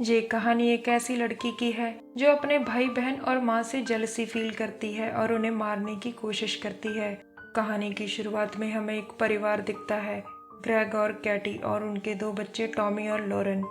ये कहानी एक ऐसी लड़की की है जो अपने भाई बहन और माँ से जेलसी फील करती है और उन्हें मारने की कोशिश करती है। कहानी की शुरुआत में हमें एक परिवार दिखता है, ग्रेग और कैटी और उनके दो बच्चे टॉमी और लॉरेन।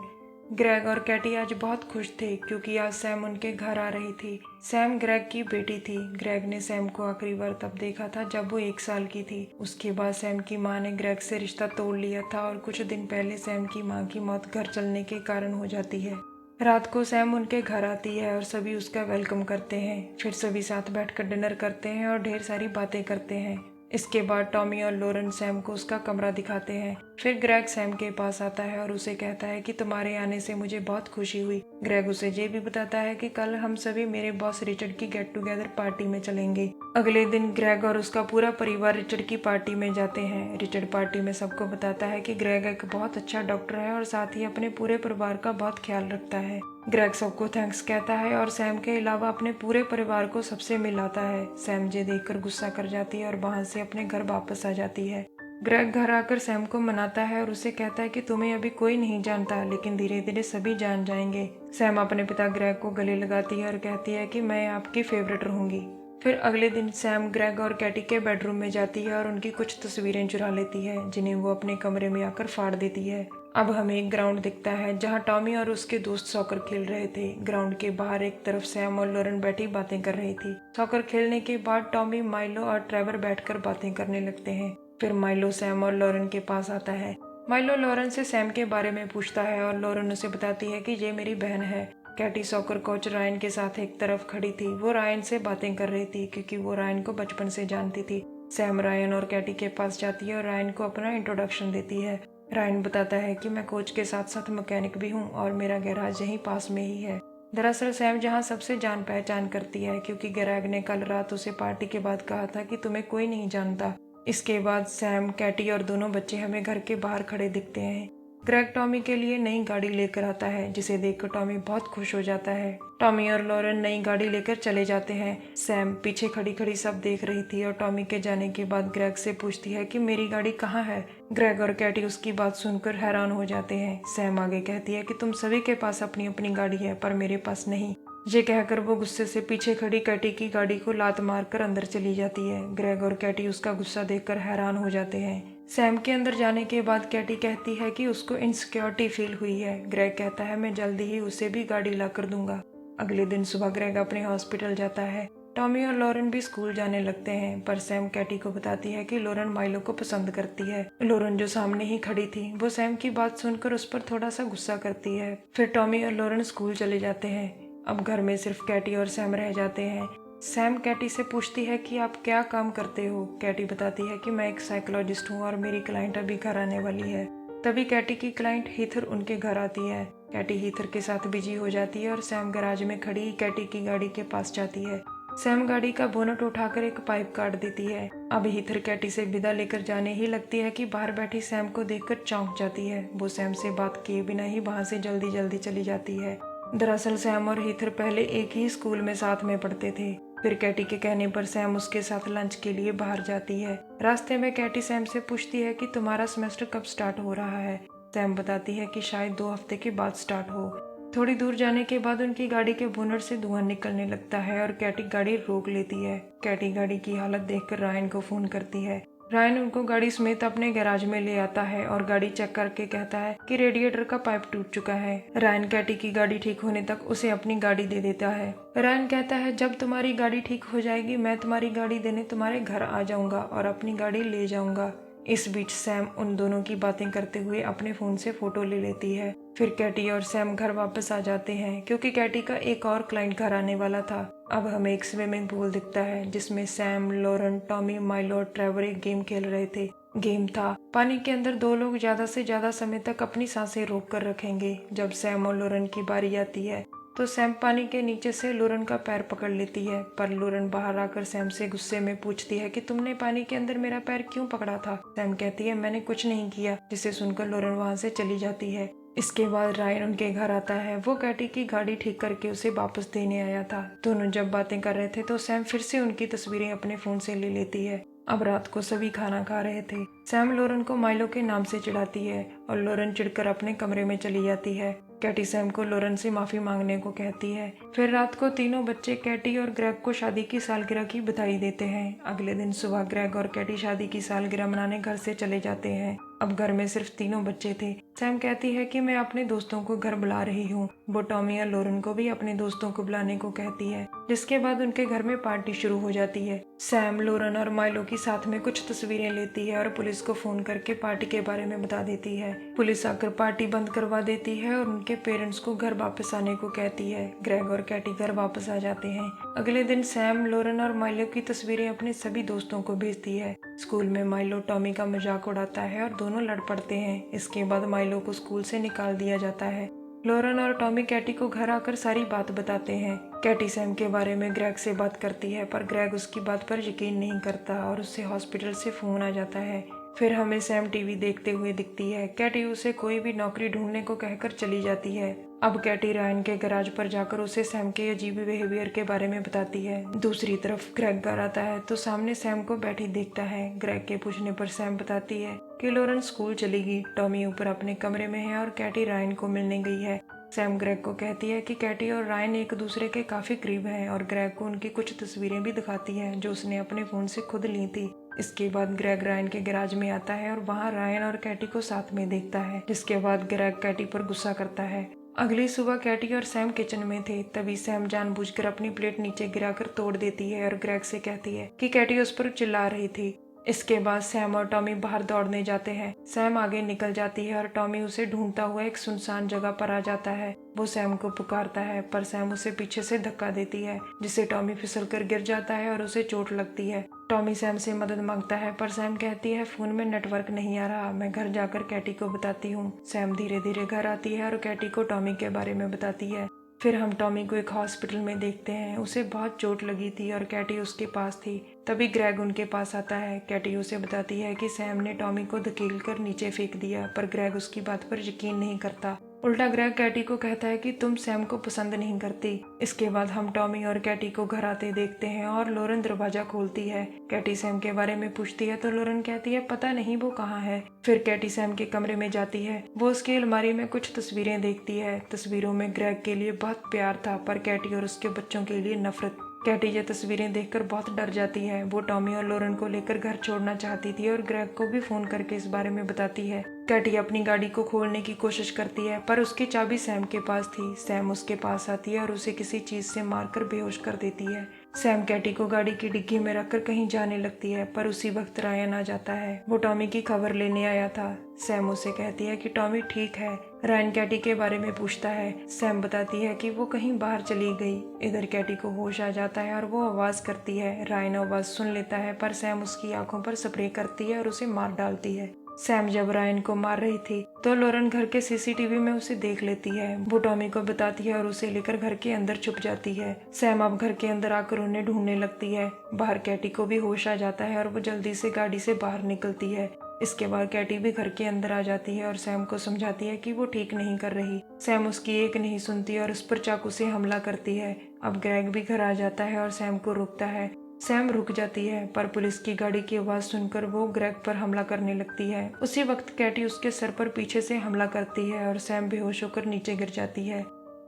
ग्रेग और कैटी आज बहुत खुश थे क्योंकि आज सैम उनके घर आ रही थी। सैम ग्रेग की बेटी थी। ग्रेग ने सैम को आखिरी बार तब देखा था जब वो 1 साल की थी। उसके बाद सैम की माँ ने ग्रेग से रिश्ता तोड़ लिया था और कुछ दिन पहले सैम की माँ की मौत घर चलने के कारण हो जाती है। रात को सैम उनके घर आती है और सभी उसका वेलकम करते हैं। फिर सभी साथ बैठकर डिनर करते हैं और ढेर सारी बातें करते हैं। इसके बाद टॉमी और लॉरेन सैम को उसका कमरा दिखाते हैं। फिर ग्रेग सैम के पास आता है और उसे कहता है कि तुम्हारे आने से मुझे बहुत खुशी हुई। ग्रेग उसे ये भी बताता है कि कल हम सभी मेरे बॉस रिचर्ड की गेट टुगेदर पार्टी में चलेंगे। अगले दिन ग्रेग और उसका पूरा परिवार रिचर्ड की पार्टी में जाते हैं। रिचर्ड पार्टी में सबको बताता है कि ग्रेग एक बहुत अच्छा डॉक्टर है और साथ ही अपने पूरे परिवार का बहुत ख्याल रखता है। ग्रेग सबको थैंक्स कहता है और सैम के अलावा अपने पूरे परिवार को सबसे मिलाता है। सैम ये देखकर गुस्सा कर जाती है और वहां से अपने घर वापस आ जाती है। ग्रेग घर आकर सैम को मनाता है और उसे कहता है कि तुम्हें अभी कोई नहीं जानता, लेकिन धीरे धीरे सभी जान जाएंगे। सैम अपने पिता ग्रेग को गले लगाती है और कहती है कि मैं आपकी फेवरेट रहूंगी। फिर अगले दिन सैम ग्रेग और कैटी के बेडरूम में जाती है और उनकी कुछ तस्वीरें चुरा लेती है जिन्हें वो अपने कमरे में आकर फाड़ देती है। अब हमें एक ग्राउंड दिखता है जहां टॉमी और उसके दोस्त सॉकर खेल रहे थे। ग्राउंड के बाहर एक तरफ सैम और लॉरेन बैठी बातें कर रही थी। सॉकर खेलने के बाद टॉमी, माइलो और ट्रेवर बैठकर बातें करने लगते हैं। फिर माइलो सैम और लॉरेन के पास आता है। माइलो लॉरेन से सैम के बारे में पूछता है और लॉरेन उसे बताती है कि ये मेरी बहन है। कैटी सॉकर कोच रायन के साथ एक तरफ खड़ी थी। वो रायन से बातें कर रही थी क्योंकि वो रायन को बचपन से जानती थी। सैम रायन और कैटी के पास जाती है और रायन को अपना इंट्रोडक्शन देती है। रायन बताता है कि मैं कोच के साथ साथ मैकेनिक भी हूँ और मेरा गैराज यहीं पास में ही है। दरअसल सैम जहाँ सबसे जान पहचान करती है क्योंकि ग्रेग ने कल रात उसे पार्टी के बाद कहा था कि तुम्हें कोई नहीं जानता। इसके बाद सैम, कैटी और दोनों बच्चे हमें घर के बाहर खड़े दिखते हैं। ग्रेग टॉमी के लिए नई गाड़ी लेकर आता है जिसे देखकर टॉमी बहुत खुश हो जाता है। टॉमी और लॉरेन नई गाड़ी लेकर चले जाते हैं। सैम पीछे खड़ी खड़ी सब देख रही थी और टॉमी के जाने के बाद ग्रेग से पूछती है कि मेरी गाड़ी कहाँ है। ग्रेग और कैटी उसकी बात सुनकर हैरान हो जाते हैं। सैम आगे कहती है कि तुम सभी के पास अपनी अपनी गाड़ी है पर मेरे पास नहीं। ये कहकर वो गुस्से से पीछे खड़ी कैटी की गाड़ी को लात मारकर अंदर चली जाती है। ग्रेग और कैटी उसका गुस्सा देखकर हैरान हो जाते हैं। सैम के अंदर जाने के बाद कैटी कहती है कि उसको इनसिक्योरिटी फील हुई है। ग्रेग कहता है मैं जल्दी ही उसे भी गाड़ी ला कर दूंगा। अगले दिन सुबह ग्रेग अपने हॉस्पिटल जाता है। टॉमी और लॉरेन भी स्कूल जाने लगते हैं पर सैम कैटी को बताती है कि लॉरेन माइलो को पसंद करती है। लॉरेन जो सामने ही खड़ी थी वो सैम की बात सुनकर उस पर थोड़ा सा गुस्सा करती है। फिर टॉमी और लॉरेन स्कूल चले जाते हैं। अब घर में सिर्फ कैटी और सैम रह जाते हैं। सैम कैटी से पूछती है कि आप क्या काम करते हो। कैटी बताती है कि मैं एक साइकोलॉजिस्ट हूँ और मेरी क्लाइंट अभी घर आने वाली है। तभी कैटी की क्लाइंट हीथर उनके घर आती है। कैटी हीथर के साथ बिजी हो जाती है और सैम गैराज में खड़ी कैटी की गाड़ी के पास जाती है। सैम गाड़ी का बोनट उठाकर एक पाइप काट देती है। अब हीथर कैटी से विदा लेकर जाने ही लगती है कि बाहर बैठी सैम को देखकर चौंक जाती है। वो सैम से बात किए बिना ही वहां से जल्दी जल्दी चली जाती है। दरअसल सैम और हीथर पहले एक ही स्कूल में साथ में पढ़ते थे। फिर कैटी के कहने पर सैम उसके साथ लंच के लिए बाहर जाती है। रास्ते में कैटी सैम से पूछती है कि तुम्हारा सेमेस्टर कब स्टार्ट हो रहा है। सैम बताती है कि शायद 2 हफ्ते के बाद स्टार्ट हो। थोड़ी दूर जाने के बाद उनकी गाड़ी के बोनट से धुआं निकलने लगता है और कैटी गाड़ी रोक लेती है। कैटी गाड़ी की हालत देखकर रायन को फोन करती है। रायन उनको गाड़ी समेत अपने गैराज में ले आता है और गाड़ी चेक करके कहता है कि रेडिएटर का पाइप टूट चुका है। रायन कैटी की गाड़ी ठीक होने तक उसे अपनी गाड़ी दे देता है। रायन कहता है जब तुम्हारी गाड़ी ठीक हो जाएगी मैं तुम्हारी गाड़ी देने तुम्हारे घर आ जाऊंगा और अपनी गाड़ी ले जाऊंगा। इस बीच सैम उन दोनों की बातें करते हुए अपने फोन से फोटो ले लेती है। फिर कैटी और सैम घर वापस आ जाते हैं क्योंकि कैटी का एक और क्लाइंट घर आने वाला था। अब हमें एक स्विमिंग पूल दिखता है जिसमें सैम, लॉरेन, टॉमी, माइलो और ट्रेवर एक गेम खेल रहे थे। गेम था पानी के अंदर 2 लोग ज्यादा से ज्यादा समय तक अपनी सांसें रोक कर रखेंगे। जब सैम और लॉरेन की बारी आती है तो सैम पानी के नीचे से लॉरेन का पैर पकड़ लेती है पर लॉरेन बाहर आकर सैम से गुस्से में पूछती है कि तुमने पानी के अंदर मेरा पैर क्यों पकड़ा था। सैम कहती है मैंने कुछ नहीं किया, जिसे सुनकर लॉरेन वहां से चली जाती है। इसके बाद रायन उनके घर आता है। वो कैटी की गाड़ी ठीक करके उसे वापस देने आया था। दोनों जब बातें कर रहे थे तो सैम फिर से उनकी तस्वीरें अपने फोन से ले लेती है। अब रात को सभी खाना खा रहे थे। सैम लॉरेन को माइलो के नाम से चिढ़ाती है और लॉरेन चिढ़कर अपने कमरे में चली जाती है। कैटी सैम को लोरेन से माफी मांगने को कहती है। फिर रात को तीनों बच्चे कैटी और ग्रेग को शादी की सालगिरह की बधाई देते हैं। अगले दिन सुबह ग्रेग और कैटी शादी की सालगिरह मनाने घर से चले जाते हैं। अब घर में सिर्फ तीनों बच्चे थे। सैम कहती है कि मैं अपने दोस्तों को घर बुला रही हूँ। वो टॉमी और लोरेन को भी अपने दोस्तों को बुलाने को कहती है, जिसके बाद उनके घर में पार्टी शुरू हो जाती है। सैम लोरेन और माइलो की साथ में कुछ तस्वीरें लेती है और पुलिस को फोन करके पार्टी के बारे में बता देती है। पुलिस आकर पार्टी बंद करवा देती है और उनके पेरेंट्स को घर वापस आने को कहती है। ग्रेग और कैटी घर वापस आ जाते हैं। अगले दिन सैम लोरेन और माइलो की तस्वीरें अपने सभी दोस्तों को भेजती है। स्कूल में माइलो टॉमी का मजाक उड़ाता है और दोनों लड़ पड़ते हैं। इसके बाद माइलो को स्कूल से निकाल दिया जाता है। लोरेन और टॉमी कैटी को घर आकर सारी बात बताते हैं। कैटी सैम के बारे में ग्रेग से बात करती है, पर ग्रेग उसकी बात पर यकीन नहीं करता और उससे हॉस्पिटल से फोन आ जाता है। फिर हमें सैम टीवी देखते हुए दिखती है। कैटी उसे कोई भी नौकरी ढूंढने को कहकर चली जाती है। अब कैटी रायन के गैराज पर जाकर उसे सैम के अजीब बिहेवियर के बारे में बताती है। दूसरी तरफ ग्रेग घर आता है तो सामने सैम को बैठी देखता है। ग्रेग के पूछने पर सैम बताती है कि लोरेन स्कूल चली गई, टॉमी ऊपर अपने कमरे में है और कैटी रायन को मिलने गई है। सैम ग्रेग को कहती है कि कैटी और रायन एक दूसरे के काफी करीब हैं और ग्रेग को उनकी कुछ तस्वीरें भी दिखाती है जो उसने अपने फोन से खुद ली थी। इसके बाद ग्रेग रायन के गैराज में आता है और वहाँ रायन और कैटी को साथ में देखता है, जिसके बाद ग्रेग कैटी पर गुस्सा करता है। अगली सुबह कैटी और सैम किचन में थे, तभी सैम जानबूझकर अपनी प्लेट नीचे गिराकर तोड़ देती है और ग्रेग से कहती है कि कैटी उस पर चिल्ला रही थी। इसके बाद सैम और टॉमी बाहर दौड़ने जाते हैं। सैम आगे निकल जाती है और टॉमी उसे ढूंढता हुआ एक सुनसान जगह पर आ जाता है। वो सैम को पुकारता है, पर सैम उसे पीछे से धक्का देती है, जिससे टॉमी फिसलकर गिर जाता है और उसे चोट लगती है। टॉमी सैम से मदद मांगता है, पर सैम कहती है फोन में नेटवर्क नहीं आ रहा, मैं घर जाकर कैटी को बताती हूँ। सैम धीरे धीरे घर आती है और कैटी को टॉमी के बारे में बताती है। फिर हम टॉमी को एक हॉस्पिटल में देखते हैं। उसे बहुत चोट लगी थी और कैटी उसके पास थी। तभी ग्रेग उनके पास आता है। कैटी उसे बताती है कि सैम ने टॉमी को धकेल कर नीचे फेंक दिया, पर ग्रेग उसकी बात पर यकीन नहीं करता। उल्टा ग्रेग कैटी को कहता है कि तुम सैम को पसंद नहीं करती। इसके बाद हम टॉमी और कैटी को घर आते देखते हैं और लोरेन दरवाजा खोलती है। कैटी सैम के बारे में पूछती है तो लोरेन कहती है पता नहीं वो कहाँ है। फिर कैटी सैम के कमरे में जाती है। वो उसकी अलमारी में कुछ तस्वीरें देखती है। तस्वीरों में ग्रेग के लिए बहुत प्यार था, पर कैटी और उसके बच्चों के लिए नफरत। कैटी ये तस्वीरें देखकर बहुत डर जाती है। वो टॉमी और लोरेन को लेकर घर छोड़ना चाहती थी और ग्रेग को भी फोन करके इस बारे में बताती है। कैटी अपनी गाड़ी को खोलने की कोशिश करती है, पर उसकी चाबी सैम के पास थी। सैम उसके पास आती है और उसे किसी चीज से मारकर बेहोश कर देती है। सैम कैटी को गाड़ी की डिग्गी में रखकर कहीं जाने लगती है, पर उसी वक्त रायन आ जाता है। वो टॉमी की खबर लेने आया था। सैम उसे कहती है कि टॉमी ठीक है। रायन कैटी के बारे में पूछता है। सैम बताती है कि वो कहीं बाहर चली गई। इधर कैटी को होश आ जाता है और वो आवाज करती है। रायन आवाज सुन लेता है, पर सैम उसकी आंखों पर स्प्रे करती है और उसे मार डालती है। सैम जब रायन को मार रही थी तो लोरेन घर के सीसीटीवी में उसे देख लेती है। वो टॉमी को बताती है और उसे लेकर घर के अंदर छुप जाती है। सैम अब घर के अंदर आकर उन्हें ढूंढने लगती है। बाहर कैटी को भी होश आ जाता है और वो जल्दी से गाड़ी से बाहर निकलती है। इसके बाद कैटी भी घर के अंदर आ जाती है और सैम को समझाती है कि वो ठीक नहीं कर रही। सैम उसकी एक नहीं सुनती और उस पर चाकू से हमला करती है। अब ग्रेग भी घर आ जाता है और सैम को रोकता है। सैम रुक जाती है, पर पुलिस की गाड़ी की आवाज सुनकर वो ग्रेग पर हमला करने लगती है। उसी वक्त कैटी उसके सर पर पीछे से हमला करती है और सैम बेहोश होकर नीचे गिर जाती है।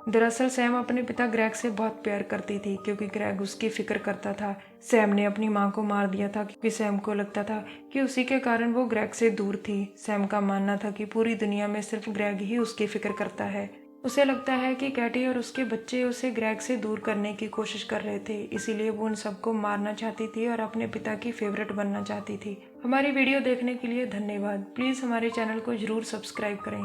दरअसल सैम अपने पिता ग्रेग से बहुत प्यार करती थी, क्योंकि ग्रेग उसकी फिक्र करता था। सैम ने अपनी मां को मार दिया था क्योंकि सैम को लगता था कि उसी के कारण वो ग्रेग से दूर थी। सैम का मानना था कि पूरी दुनिया में सिर्फ ग्रेग ही उसकी फिक्र करता है। उसे लगता है कि कैटी और उसके बच्चे उसे ग्रेग से दूर करने की कोशिश कर रहे थे, इसीलिए वो उन सबको मारना चाहती थी और अपने पिता की फेवरेट बनना चाहती थी। हमारी वीडियो देखने के लिए धन्यवाद। प्लीज़ हमारे चैनल को जरूर सब्सक्राइब करें।